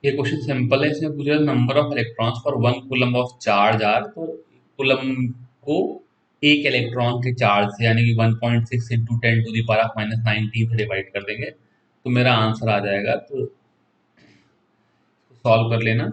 ये question simple है, इसमें पूछा number of electrons for 1 coulomb of charge are. तो कूलम को एक इलेक्ट्रॉन के चार्ज से यानी कि 1.6 इंटू 10⁻⁻19 से डिवाइड कर देंगे तो मेरा आंसर आ जाएगा। तो सॉल्व कर लेना।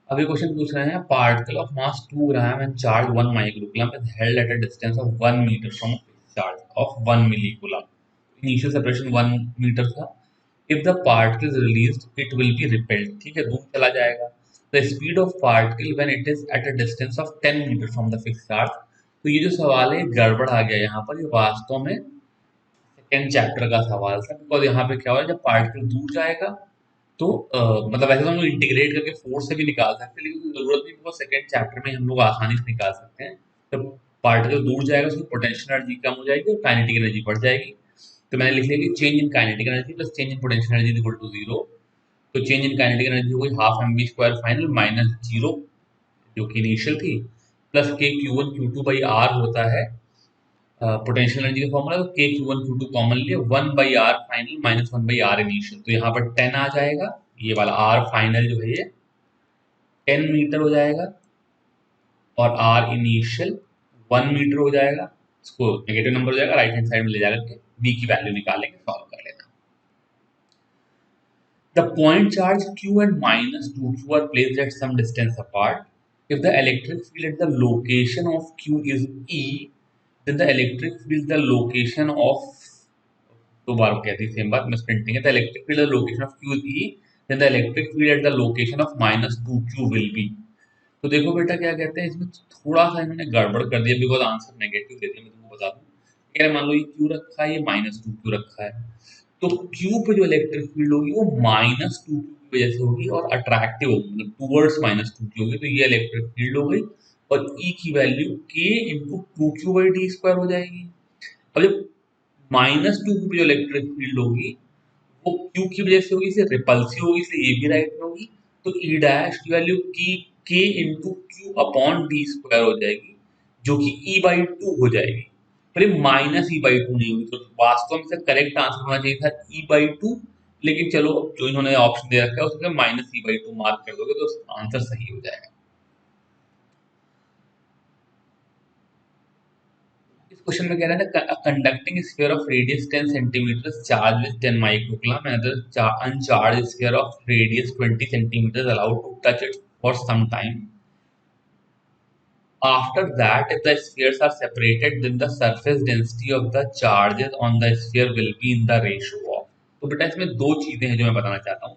अभी क्वेश्चन पूछ रहे हैं particle of mass 2 gram and charge 1 microcoulomb is held at a distance of 1 metre from charge of 1 millicoulomb. Initial separation 1 metre था। If the particle is released it will be repelled, ठीक है, दूर चला जाएगा। The speed of particle when it is at a distance of 10 metre from the fixed charge. तो ये जो सवाल है गड़बड़ आ गया यहाँ पर, ये वास्तव में सेकेंड चैप्टर का सवाल था। बिकॉज यहाँ पे क्या हुआ, जब पार्टिकल दूर जाएगा तो मतलब वैसे तो हम लोग इंटीग्रेट करके फोर्स से भी निकाल सकते हैं, लेकिन जरूरत नहीं, बिकॉज सेकेंड चैप्टर में हम लोग आसानी से निकाल सकते हैं। जब पार्टिकल दूर जाएगा उसकी पोटेंशियल एनर्जी कम हो जाएगी और काइनेटिक एनर्जी बढ़ जाएगी। तो मैंने लिख लिया कि change in kinetic energy plus change in potential energy equal to zero. तो चेंज इन काइनेटिक एनर्जी हो गई half m b square final minus zero जो कि इनिशियल थी, plus k q one q two by r होता है potential energy का formula. तो k q one q two common लिए 1/r final minus 1/r initial. तो यहाँ पर 10 आ जाएगा, ये वाला आर फाइनल जो है ये 10 मीटर हो जाएगा और आर इनिशियल 1 मीटर हो जाएगा। इसको नेगेटिव नंबर हो जाएगा, राइट हैंड साइड में ले जाकर के बी की वैल्यू निकालेंगे, सॉल्व कर लेना। The point charge q and minus 2q are placed at some distance apart. If the electric field at the location of q is E, then the electric field the location of दो बार कहती same बात, misprinting है। The electric field location of q e, then the electric field at the location of minus 2q will be. तो देखो बेटा क्या कहते हैं, इसमें थोड़ा सा इन्होंने गड़बड़ कर दिया, बिकॉज आंसर नेगेटिव देते हैं। मैं तुमको बता दूं, अगर मान लो ये क्यू रखा है, ये माइनस 2q रखा है, तो क्यू पे जो इलेक्ट्रिक फील्ड होगी वो माइनस 2q की वजह से होगी और अट्रैक्टिव होगी, मतलब टूवर्ड्स माइनस 2q होगी। तो ये इलेक्ट्रिक फील्ड हो गई और ई की वैल्यू के इंटू 2q/d² हो जाएगी। अब जब माइनस 2q पे जो इलेक्ट्रिक फील्ड होगी वो क्यू की वजह से होगी, इसे रिपल्सिव होगी, इसलिए ये भी राइट में होगी। तो ई डैश की वैल्यू की के into Q upon D square हो जाएगी, जो कि ई बाई टू हो जाएगी। पर ये माइनस ई बाई टू नहीं होगी, तो वास्तव में इसका करेक्ट आंसर होना चाहिए था ई बाई टू। लेकिन चलो जो इन्होंने ऑप्शन दे रखा है उसमें minus E by two mark कर दोगे तो आंसर सही हो जाएगा। इस क्वेश्चन में कह रहा है ना, conducting sphere of radius 10 centimetre charge with 10 microcoulomb and other uncharged sphere of radius 20 centimetre allowed to touch it for some time. After that, if the spheres are separated, then the surface density of the charges on the sphere will be in the ratio of। तो बेटा इसमें दो चीजें हैं जो मैं बताना चाहता हूँ।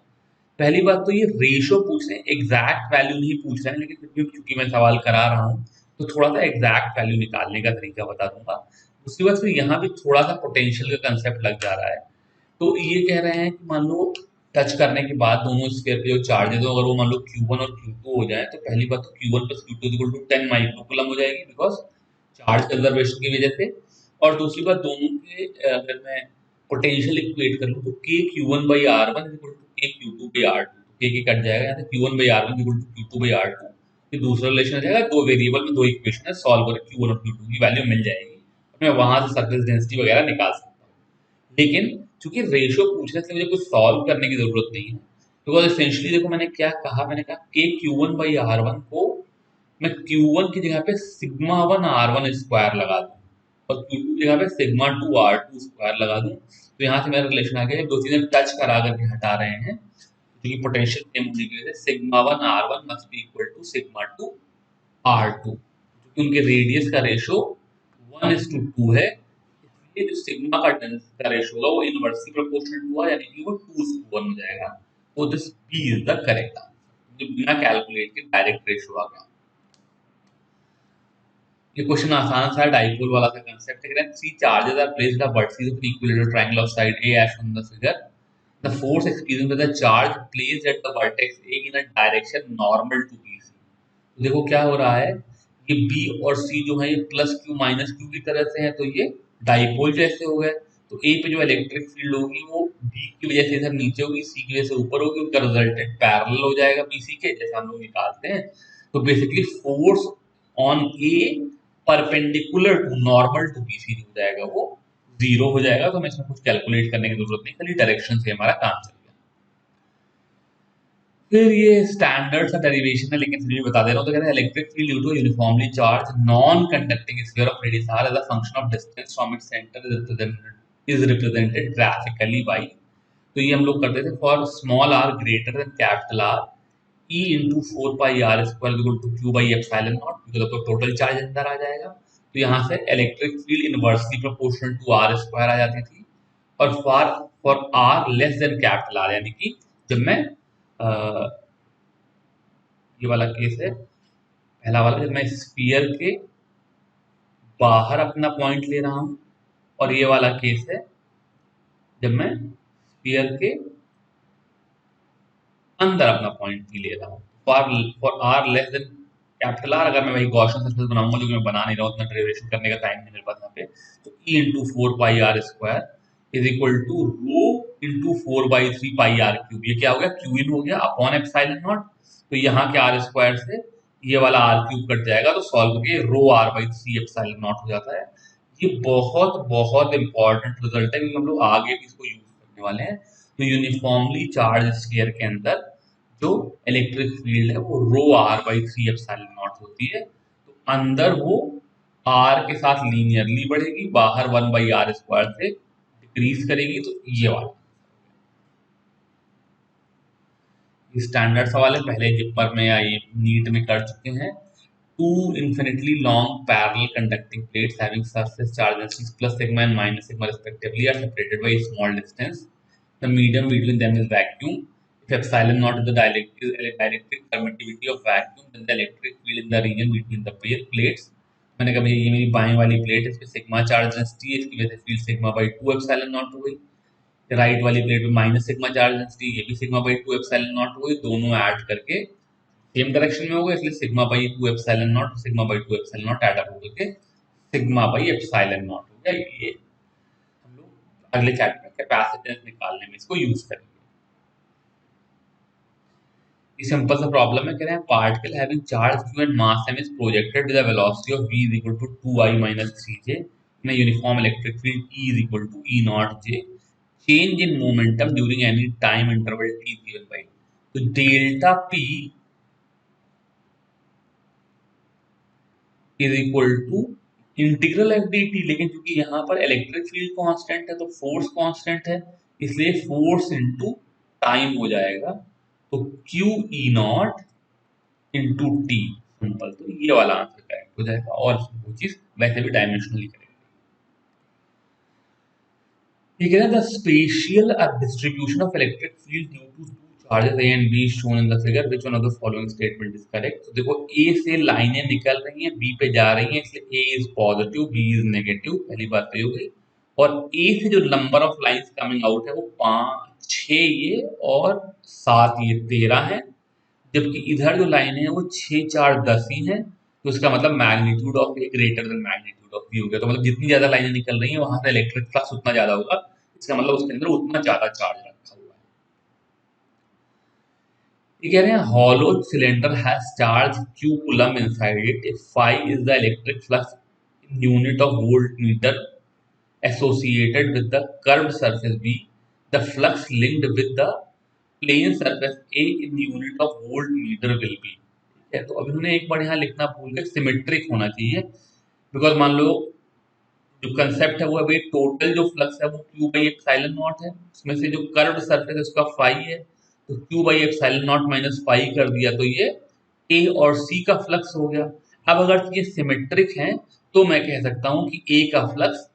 पहली बात तो ये रेशियो पूछ रहे हैं, एग्जैक्ट वैल्यू नहीं पूछ रहे हैं, लेकिन फिर भी क्योंकि मैं सवाल करा रहा हूँ तो थोड़ा सा एग्जैक्ट वैल्यू निकालने का तरीका बता दूंगा। उसके बाद फिर यहाँ भी थोड़ा सा पोटेंशियल का कंसेप्ट लग जा रहा है। तो ये कह रहे हैं कि मान लो टच करने के बाद दोनों स्फीयर पे जो चार्जेस हो, अगर वो मान लो Q1 और Q2 हो जाए, तो पहली बात तो Q1 plus Q2 equal to 10 microcoulomb हो जाएगी, बिकॉज चार्ज कंजर्वेशन की वजह से। और दूसरी बात दोनों के अगर मैं पोटेंशियल इक्वेट कर लूँ तो k Q1 by r one equal to k Q2 by r two, k कट जाएगा, यहाँ से Q1 by r one equal to Q2 by r two. ये दूसरा रिलेशन आ जाएगा, दो वेरिएबल में दो इक्वेशन है, सॉल्व करें Q1 और Q2 की वैल्यू मिल जाएगी, मैं वहां से सरफेस डेंसिटी वगैरह निकाल सकता हूँ। लेकिन चूंकि रेशियो पूछने से मुझे कुछ सॉल्व करने की जरूरत नहीं है, बिकॉज एसेंशियली देखो मैंने क्या कहा, मैंने कहा के Q1 बाई आर वन को मैं Q1 की जगह पे sigma one r one square लगा दूं और Q2 की जगह पे sigma two r two square लगा दूं, तो यहाँ से मेरा रिलेशन आ गया, दो चीजें टच करा करके हटा रहे हैं, क्योंकि पोटेंशियल सेम होने की वजह से sigma one r one must be equal to sigma two r two, क्योंकि उनके रेडियस का रेशो 1:2 है। इसलिए जो सिग्मा का रेशो होगा वो इनवर्सली प्रोपोर्शनल टू आर, यानी कि वो 2:1 हो जाएगा। तो this B is the correct answer, जो बिना कैलकुलेट के डायरेक्ट रेशो आ गया। ये क्वेश्चन आसान सा है, डाइपोल वाला सा कांसेप्ट है। Three charges are placed on vertices of equilateral triangle of side a as shown in the figure. The force experienced by the charge placed at the vertex A in a direction normal to BC। तो देखो क्या हो रहा है, ये B और सी जो है ये प्लस क्यू माइनस क्यू की तरह से है, तो ये डाइपोल जैसे हो गए। तो ए पे जो इलेक्ट्रिक फील्ड होगी वो बी की वजह से इधर नीचे होगी, सी की वजह से ऊपर होगी, उनका रिजल्टेंट पैरेलल हो जाएगा बीसी के, जैसे हम लोग निकालते हैं। तो basically force on A perpendicular to normal to BC हो जाएगा, वो 0 हो जाएगा। तो हमें इसमें कुछ कैलकुलेट करने की जरूरत नहीं, खाली डायरेक्शन से हमारा काम चल गया। फिर ये स्टैंडर्ड सा डेरिवेशन है, लेकिन फिर भी बता दे रहा हूँ। तो कहते हैं electric field due to uniformly charge non conducting sphere of radius r as a function of distance from its centre is represented graphically by. तो ये हम लोग करते थे for small r greater than capital r e into 4 pi r square equal to q by epsilon naught, because तो total charge अंदर आ जाएगा। तो यहाँ से electric field inversely proportional to r square आ जाती थी। और for for r less than capital r, यानी कि जब मैं ये वाला केस है पहला वाला, जब मैं स्फीयर के बाहर अपना पॉइंट ले रहा हूं, और ये वाला केस है जब मैं स्फीयर के अंदर अपना पॉइंट भी ले रहा हूँ। For for r less than capital r, अगर मैं वही गॉसियन सर्फेस बनाऊंगा, जो मैं बना नहीं रहा हूँ, उतना डेरिवेशन करने का टाइम नहीं मेरे पास यहाँ पे, तो e into 4 pi r square is equal to rho into 4/3 pi r cube. ये क्या हो गया, क्यू इन हो गया अपॉन एप्सिलॉन नॉट। तो यहाँ के आर स्क्वायर से ये वाला आर क्यूब कट जाएगा, तो सॉल्व करके रो r/3 एप्सिलॉन नॉट हो जाता है। ये बहुत बहुत इंपॉर्टेंट रिजल्ट है, क्योंकि हम लोग आगे भी इसको यूज करने वाले हैं। तो यूनिफॉर्मली चार्ज स्फीयर के अंदर जो इलेक्ट्रिक फील्ड है वो रो r/3 एप्सिलॉन नॉट होती है। तो अंदर वो r के साथ लीनियरली बढ़ेगी, बाहर 1/r² से डिक्रीज करेगी। तो ये वाला स्टैंडर्ड सवाल है, पहले जिप्पर में या ये नीट में कर चुके हैं। Two infinitely long parallel conducting plates having surface charge densities plus sigma and minus sigma respectively are separated by a small distance. The medium between them is vacuum. If epsilon naught is the dielectric permittivity of vacuum, then the electric field in the region between the plates. मैंने कहा भाई ये मेरी बाएं वाली plate है, इस पे सिग्मा चार्ज डेंसिटी है, इसकी वजह से field sigma by 2 epsilon not हो गई। राइट वाली प्लेट पे माइनस सिग्मा चार्ज डेंसिटी, ये भी सिग्मा बाई 2 एप्सिलॉन नॉट हो गई। दोनों ऐड करके सेम डायरेक्शन में होगा, इसलिए sigma by 2 epsilon not sigma by 2 epsilon not add up होकर के सिग्मा बाई एप्सिलॉन नॉट हो गया। ये हम लोग अगले चैप्टर में कैपेसिटेंस निकालने में इसको यूज करेंगे। ये सिंपल सा प्रॉब्लम है, कह रहे हैं particle having charge q and mass m is projected with a velocity of v is equal to 2i minus 3j in a uniform electric field E is equal to E naught j. Change in momentum during any time interval t is given by, तो delta p is equal to integral f d t. लेकिन क्योंकि यहाँ पर electric field constant है तो force constant है, इसलिए force into time हो जाएगा। तो Q E not into T, simple. तो ये वाला आंसर करेक्ट हो जाएगा, और वो चीज वैसे भी डायमेंशनली करेक्ट। ठीक है ना, the spatial distribution of electric field due to charges A and B shown in the figure, which one of the following statement is correct? तो देखो A से लाइनें निकल रही हैं, B पे जा रही हैं, इसलिए A is positive, B is negative, पहली बात तो ये हो गई। और A से जो number of lines coming out है वो 5 6 ये और 7 ये 13 है। जबकि इधर जो लाइन है वो 6 4 10 ही है। तो इसका मतलब magnitude of A greater than magnitude of B हो गया। तो मतलब जितनी ज्यादा लाइनें निकल रही हैं वहां से इलेक्ट्रिक फ्लक्स उतना ज्यादा होगा, इसका मतलब उसके अंदर उतना ज्यादा चार्ज रखा हुआ है। ये कह रहे हैं hollow cylinder has charge q coulomb inside it if phi is the electric flux in unit of volt meter associated with the curved surface B, the flux linked with the plane surface A in unit of volt meter will be। ठीक है, तो अभी उन्होंने एक बार यहाँ लिखना भूल गए, सिमेट्रिक होना चाहिए। बिकॉज मान लो जो कंसेप्ट है वो अभी टोटल जो फ्लक्स है वो क्यू बाई एप्सिलॉन नॉट है, उसमें से जो कर्व्ड सरफेस है उसका फाई है, तो q by epsilon naught minus phi कर दिया तो ये ए और सी का फ्लक्स हो गया। अब अगर ये सिमेट्रिक है तो मैं कह सकता हूं कि ए का flux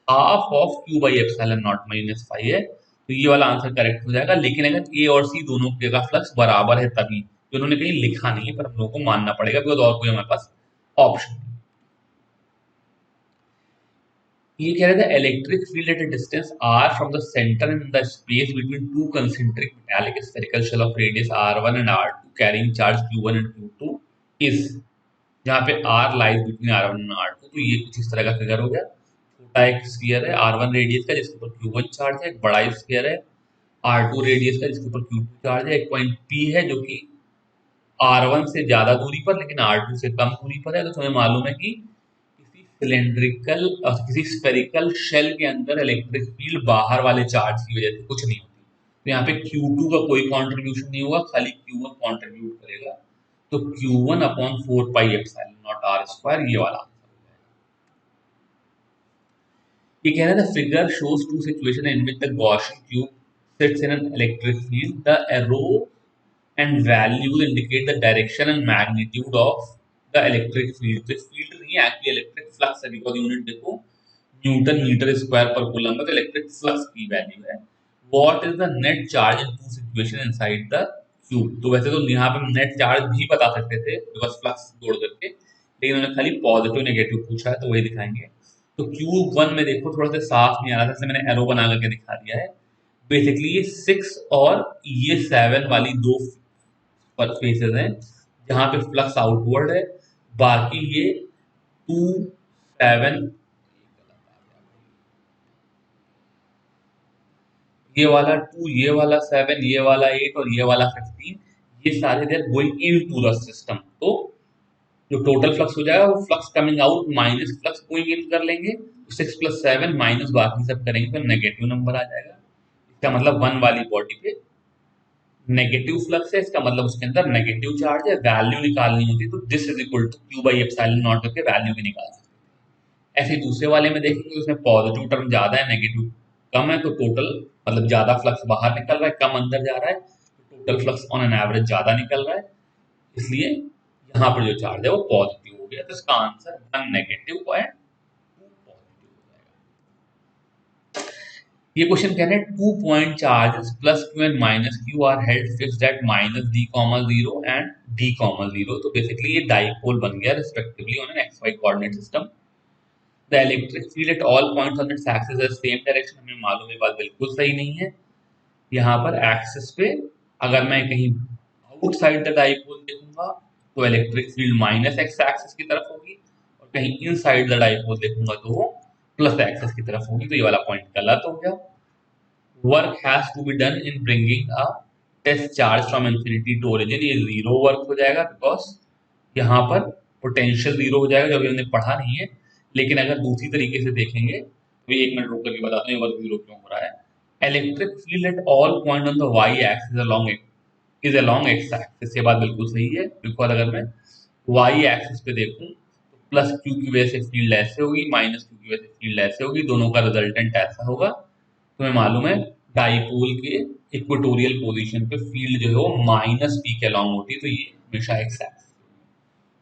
half of q by epsilon naught minus phi है। तो ये वाला आंसर करेक्ट हो जाएगा। लेकिन अगर ए और सी दोनों का फ्लक्स बराबर है तभी, तो उन्होंने कहीं लिखा नहीं है, पर हम लोगों को मानना पड़ेगा बिकॉज और कोई हमारे पास ऑप्शन। ये कह रहे थे electric field at a distance r from the centre in the space between two concentric metallic spherical shell of radius r1 and r2 carrying charge q1 and q2 is, जहां पे r lies between r1 and r2। तो ये कुछ इस तरह का figure हो गया। छोटा एक स्फीयर है r1 रेडियस का जिसके ऊपर q1 चार्ज है, एक बड़ा स्फीयर है r2 रेडियस का जिसके ऊपर q2 चार्ज है, एक पॉइंट p है जो कि r1 से ज्यादा दूरी पर लेकिन r2 से कम दूरी पर है। तो तुम्हें मालूम है कि सिलेंड्रिकल और किसी स्फेरिकल शेल के अंदर इलेक्ट्रिक फील्ड बाहर वाले चार्ज की वजह से कुछ नहीं होती। तो यहाँ पे Q2 का कोई कंट्रीब्यूशन नहीं होगा, खाली Q1 कंट्रीब्यूट करेगा। तो Q1 upon 4 pi epsilon naught r square, ये वाला ये कह रहा था figure shows two situation in which the Gaussian cube sits in an electric field, the arrow and values indicate the direction and magnitude of the electric field. तो field नहीं है, actually electric flux है, because unit देखो newton metre square पर coulomb है, तो electric flux की value है। What is the net charge in two situation inside the cube. तो वैसे तो यहाँ पे हम नेट चार्ज भी बता सकते थे बिकॉज फ्लक्स जोड़ करके, लेकिन उन्होंने खाली पॉजिटिव नेगेटिव पूछा है, तो वही दिखाएंगे। तो क्यूब वन में देखो थोड़ा सा साफ नहीं आ रहा था, इसलिए मैंने एरो बना करके दिखा दिया है। बेसिकली ये 6 और ये 7 वाली दो पर फेसेस हैं जहां पे फ्लक्स आउटवर्ड है, बाकी ये 2 7 ये वाला 2 ये वाला 7 ये वाला 8 और ये वाला 15, ये सारे there going into the system. तो जो टोटल फ्लक्स हो जाएगा वो flux coming out minus flux going in कर लेंगे, 6 + 7 माइनस बाकी सब करेंगे तो नेगेटिव नंबर आ जाएगा। इसका मतलब वन वाली बॉडी पे नेगेटिव फ्लक्स है, इसका मतलब उसके अंदर नेगेटिव चार्ज है। वैल्यू निकालनी होती तो this is equal to q by epsilon naught करके वैल्यू भी निकाल सकते हैं। ऐसे दूसरे वाले में देखेंगे उसमें पॉजिटिव टर्म ज्यादा है, नेगेटिव कम है, तो टोटल मतलब ज्यादा फ्लक्स बाहर निकल रहा है, कम अंदर जा रहा है, तो total flux on an average ज्यादा निकल रहा है, इसलिए यहाँ पर जो चार्ज है वो पॉजिटिव हो गया। तो इसका आंसर 1 नेगेटिव एंड 2 पॉजिटिव हो जाएगा। ये क्वेश्चन कह रहे हैं 2 point charges plus Q and minus Q R held fixed at minus d, 0 and d, 0। तो बेसिकली ये डाइपोल बन गया respectively on an xy coordinate system. The electric field at all points on its axis है same direction. हमें मालूम है बात बिल्कुल सही नहीं है। यहाँ पर एक्सिस पे अगर मैं कहीं आउटसाइड द डाइपोल देखूंगा तो electric field minus x axis की तरफ होगी, और कहीं इनसाइड द डाइपोल देखूंगा तो वो प्लस एक्सिस की तरफ होगी। तो ये वाला पॉइंट गलत हो गया। Work has to be done in bringing a test charge from infinity to origin. ये जीरो वर्क हो जाएगा बिकॉज यहाँ पर पोटेंशियल जीरो हो जाएगा, जो अभी हमने पढ़ा नहीं है। लेकिन अगर दूसरी तरीके से देखेंगे तो एक मिनट रुक करके बताते हैं वर्क जीरो क्यों हो रहा है। Electric field at all point on the y axis along x axis. ये बात बिल्कुल सही है बिकॉज अगर मैं वाई एक्सिस पे देखूं तो प्लस क्यू की वजह से फील्ड ऐसे होगी, माइनस क्यू की वजह से फील्ड ऐसे होगी, दोनों का रिजल्टेंट ऐसा होगा। तुम्हें मालूम है डाइपोल के इक्वेटोरियल पोजीशन पे फील्ड जो है वो माइनस पी के अलोंग होती है, तो ये हमेशा एक्स एक्सिस।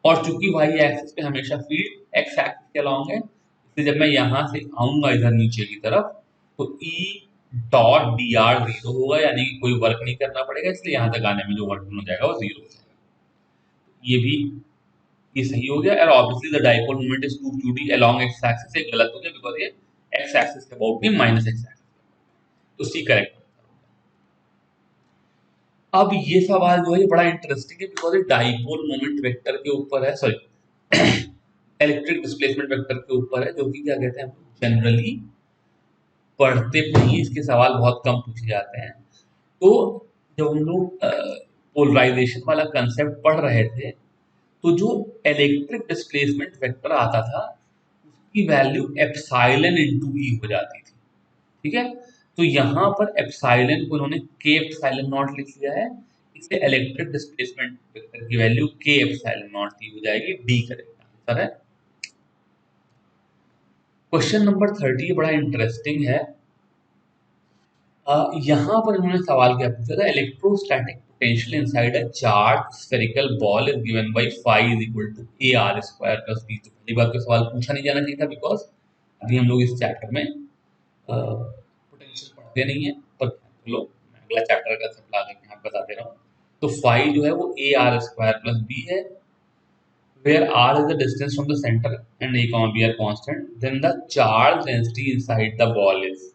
और चूंकि वाई एक्सिस पे हमेशा फील्ड एक्स एक्सिस के अलोंग है, इसलिए जब मैं यहां से आऊंगा इधर नीचे की तरफ तो E dot D R zero होगा, यानी कि कोई वर्क नहीं करना पड़ेगा, इसलिए यहां तक आने में जो वर्क हो जाएगा वो जीरो हो जाएगा। ये भी ये सही हो गया। और obviously the dipole moment is 2qd along x axis, ये गलत हो गया बिकॉज ये एक्स एक्सिस के अबाउट नहीं माइनस एक्स एक्सिस, तो सी करेक्ट। अब ये सवाल जो है ये बड़ा इंटरेस्टिंग है बिकॉज ये डाइपोल मोमेंट वेक्टर के ऊपर है, सॉरी इलेक्ट्रिक डिस्प्लेसमेंट वेक्टर के ऊपर है, जो कि क्या कहते हैं हम जनरली पढ़ते नहीं, इसके सवाल बहुत कम पूछे जाते हैं। तो जब हम लोग पोलराइजेशन वाला कंसेप्ट पढ़ रहे थे तो जो इलेक्ट्रिक डिस्प्लेसमेंट वेक्टर आता था उसकी वैल्यू एप्सिलॉन इनटू ई हो जाती थी, ठीक है। तो यहाँ पर एप्सिलॉन को उन्होंने के एप्सिलॉन नॉट लिख लिया है, इसलिए इलेक्ट्रिक डिस्प्लेसमेंट वेक्टर की वैल्यू के एप्सिलॉन नॉट टी हो जाएगी। डी करेक्ट आंसर है। क्वेश्चन नंबर 30 बड़ा इंटरेस्टिंग है। यहाँ पर उन्होंने सवाल क्या पूछा था, electrostatic potential inside a charge spherical ball is given by phi is equal to a r square plus b. तो पहली बात तो सवाल पूछा नहीं जाना चाहिए था बिकॉज अभी हम लोग इस चैप्टर में पोटेंशियल पढ़ते नहीं है, पर चलो मैं अगला चैप्टर का सब ला करके यहाँ बताते रहा हूँ। तो फाई जो है वो a r square plus b है, where r is the distance from the center and a comma b are constant, then the charge density inside the ball is।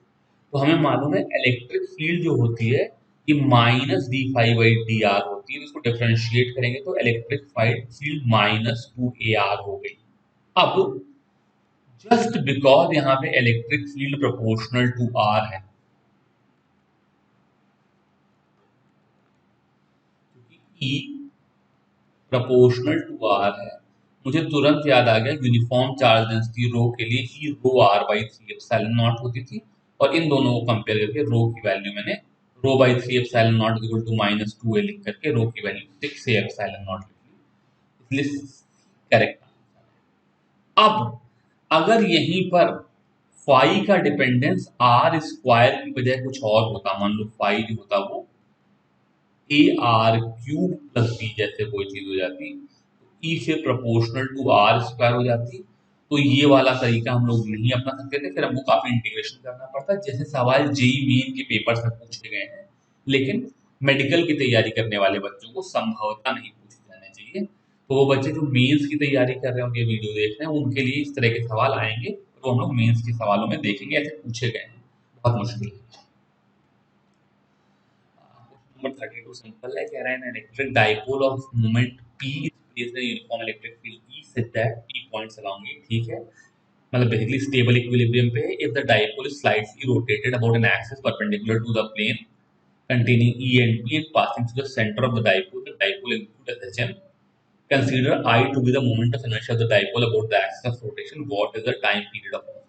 तो हमें मालूम है इलेक्ट्रिक फील्ड जो होती है ये minus D five by D R होती है, इसको डिफरेंशिएट करेंगे तो इलेक्ट्रिक फील्ड माइनस 2 AR हो गई। अब जस्ट बिकॉज यहाँ पे electric field proportional to r है, क्योंकि ई प्रोपोर्शनल टू आर है, मुझे तुरंत याद आ गया यूनिफॉर्म चार्ज डेंसिटी रो के लिए E rho r by three epsilon naught होती थी, और इन दोनों को कंपेयर करके रो की वैल्यू मैंने rho by three epsilon naught equal to minus two A लिख करके रो की वैल्यू 6 ए एप्सिलॉन नॉट लिख ली, इसलिए करेक्ट। अब अगर यहीं पर फाई का डिपेंडेंस आर स्क्वायर की बजाय कुछ और होता, मान लो फाई जो होता वो a r cube plus b जैसे कोई चीज हो जाती, ई से प्रोपोर्शनल टू आर स्क्वायर हो जाती, तो ये वाला तरीका हम लोग नहीं अपना सकते थे, फिर हमको काफी इंटीग्रेशन करना पड़ता। जैसे सवाल जेई मेन के पेपर से पूछे गए हैं, लेकिन मेडिकल की तैयारी करने वाले बच्चों को संभवतः नहीं पूछे जाने चाहिए। तो वो बच्चे जो मेंस की तैयारी कर रहे होंगे, वीडियो देख रहे हैं, उनके लिए इस तरह के सवाल आएंगे, तो हम लोग मेंस के सवालों में देखेंगे ऐसे पूछे गए हैं, बहुत मुश्किल है। नंबर 32 सिंपल है, कह रहा है an electric dipole of moment p is placed in a uniform electric field E such that p points along it, ठीक है, मतलब बेसिकली स्टेबल इक्विलिब्रियम पे है। If the dipole is slightly rotated about an axis perpendicular to the plane containing E and P and passing through the center of the dipole include SHM. Consider I to be the moment of inertia of the dipole about the axis of rotation. What is the time period of oscillation?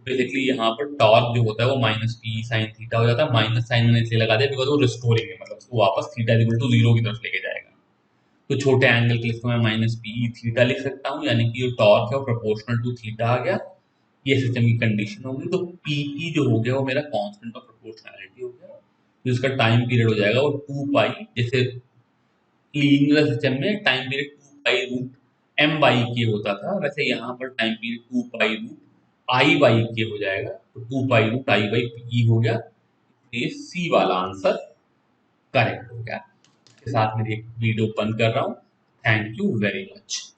Basically यहाँ पर torque जो होता है वो minus P sine theta हो जाता है, minus sign मैंने इसलिए लगा दिया बिकॉज वो रिस्टोरिंग है, मतलब उसको वापस थीटा इक्वल टू जीरो की तरफ लेके जाएगा। तो छोटे एंगल के लिए इसको मैं माइनस पी थीटा लिख सकता हूँ, यानी कि जो टॉर्क है वो प्रोपोर्शनल टू थीटा आ गया। ये सिस्टम की कंडीशन होगी, तो पी जो हो गया वो मेरा कांस्टेंट ऑफ प्रोपोर्शनैलिटी हो गया, तो इसका टाइम पीरियड हो जाएगा वो टू पाई, जैसे लीनियर सिस्टम में time period two pi root m by k होता था, वैसे यहाँ पर time period two pi root I by k हो जाएगा, तो two pi root I by p हो गया। ये सी वाला आंसर करेक्ट हो गया। इसके साथ मेरी एक वीडियो बंद कर रहा हूँ। Thank you very much.